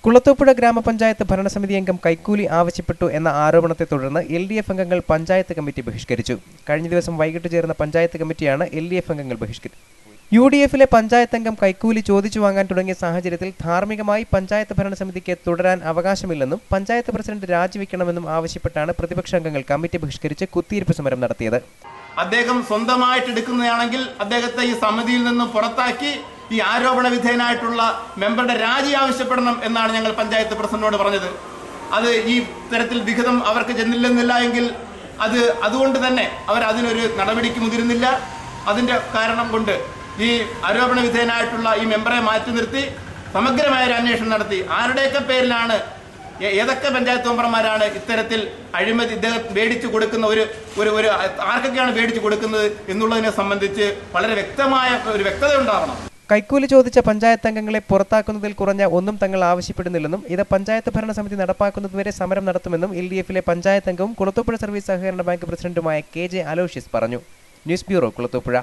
കുളത്തൂപ്പുഴ ഗ്രാമപഞ്ചായത്ത് ഭരണസമിതി അംഗം കൈക്കൂലി ആവശ്യപ്പെട്ടു എന്ന ആരോപണത്തെ തുടർന്ന് LDF അംഗങ്ങൾ പഞ്ചായത്ത് കമ്മിറ്റി ബഹിഷ്കരിച്ചു. കഴിഞ്ഞ ദിവസം വൈകിട്ട് ചേർന്ന പഞ്ചായത്ത് കമ്മിറ്റിയാണ് LDF അംഗങ്ങൾ ബഹിഷ്കരിച്ചത്. UDFിലെ പഞ്ചായത്ത് അംഗം കൈക്കൂലി ചോദിച്ചു വാങ്ങാൻ തുടങ്ങിയ സാഹചര്യത്തിൽ ധാർമ്മികമായി പഞ്ചായത്ത് ഭരണസമിതിക്ക് തുടരാൻ അവകാശമില്ലെന്നും പഞ്ചായത്ത് പ്രസിഡന്റ് രാജിവെക്കണമെന്നും ആവശ്യപ്പെട്ടാണ് പ്രതിപക്ഷ അംഗങ്ങൾ കമ്മിറ്റി ബഹിഷ്കരിച്ച് കുത്തിയിരിപ്പ് സമരം നടത്തിയത്. അദ്ദേഹം സ്വന്തമായിട്ട് എടുക്കുന്നതാണെങ്കിൽ അദ്ദേഹത്തെ ഈ സമിതിയിൽ നിന്ന് പുറത്താക്കി ഈ ആരോപണ വിധേയനായിട്ടുള്ള മെമ്പറുടെ രാജി ആവശ്യപ്പെടണം എന്നാണ് ഞങ്ങൾ പഞ്ചായത്ത് പ്രസിഡന്റിനോട് പറഞ്ഞത്. അത് ഈ തരത്തിൽ വിഹിതം അവർക്ക് ചെന്നില്ലെന്നില്ല എങ്കിൽ അതുകൊണ്ട് തന്നെ അവർ അതിനൊരു നടപടിക്ക് മുതിരുന്നില്ല. അതിന്റെ കാരണം കൊണ്ട് ഈ ആരോപണ വിധേയനായിട്ടുള്ള ഈ മെമ്പറെ മാറ്റി നിർത്തി സമഗ്രമായ ഒരു അന്വേഷണം നടത്തി ആരുടെയൊക്കെ പേരിലാണ്, ഏതൊക്കെ പഞ്ചായത്ത് മെമ്പർമാരാണ് ഇത്തരത്തിൽ അഴിമതി ഇദ്ദേഹം മേടിച്ചു കൊടുക്കുന്ന ഒരു ആർക്കൊക്കെയാണ് മേടിച്ചു കൊടുക്കുന്നത് എന്നുള്ളതിനെ സംബന്ധിച്ച് വളരെ വ്യക്തമായ ഒരു വ്യക്തത ഉണ്ടാകണം. കൈക്കൂലി ചോദിച്ച പഞ്ചായത്ത് അംഗങ്ങളെ പുറത്താക്കുന്നതിൽ കുറഞ്ഞ ഒന്നും തങ്ങൾ ആവശ്യപ്പെടുന്നില്ലെന്നും ഇത് പഞ്ചായത്ത് ഭരണസമിതി നടപ്പാക്കുന്നതുവരെ സമരം നടത്തുമെന്നും LDFിലെ പഞ്ചായത്ത് അംഗവും കുളത്തൂപ്പുഴ സർവീസ് സഹകരണ ബാങ്ക് പ്രസിഡന്റുമായ KJ അലോഷ്യസ് പറഞ്ഞു. News bureau, Kulathupuzha.